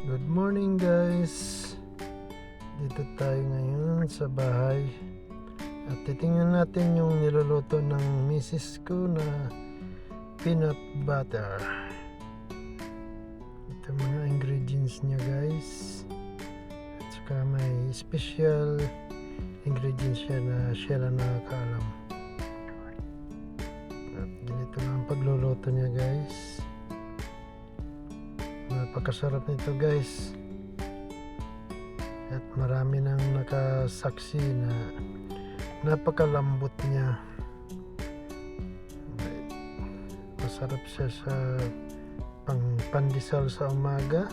Good morning guys. Dito tayo ngayon sa bahay at titingnan natin yung niluluto ng misis ko na peanut butter. Ito mga ingredients niya guys. At saka may special ingredients siya na siya lang nakakaalam. At ganito lang ang pagluluto niya guys. Napakasarap nito guys at marami nang nakasaksi na napakalambot niya. Masarap siya sa pandesal sa umaga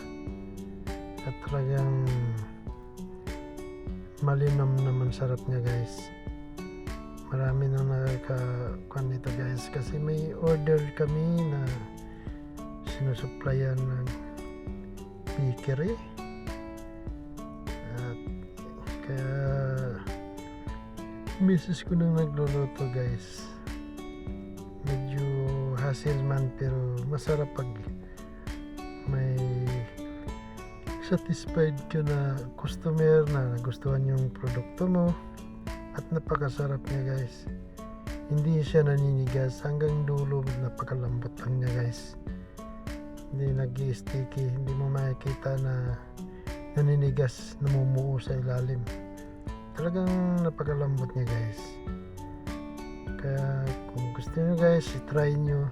at talagang malinam naman sarap niya guys. Marami nang nakakakuan nito guys kasi may order kami na sinusuplayan ng bakery at kaya misis ko nang nagluluto guys. Medyo hassle man pero masarap pag may satisfied ka na customer na nagustuhan yung produkto mo at napakasarap niya guys. Hindi siya naninigas hanggang dulo, napakalambot lang niya guys. Hindi nag-sticky, hindi mo makikita na naninigas, namumuo sa ilalim. Talagang napakalambot niya guys. Kaya kung gusto niyo guys, i-try niyo.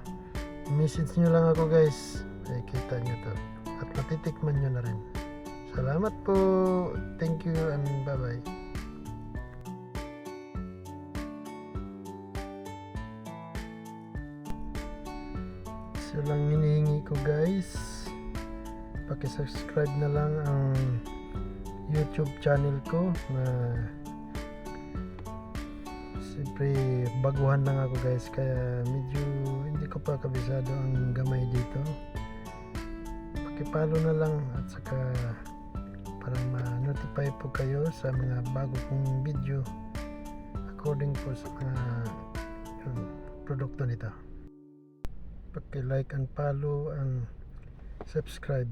Message niyo lang ako guys, makikita niyo to at matitikman niyo na rin. Salamat po, thank you and bye bye. So lang hinihingi ko guys, paki-subscribe na lang ang YouTube channel ko na siyempre baguhan lang ako guys, kaya medyo hindi ko pa kabisado ang gamay dito. Paki-follow na lang at saka para ma-notify po kayo sa mga bago kong video according po sa mga produkto nito. Paki-like and follow and subscribe.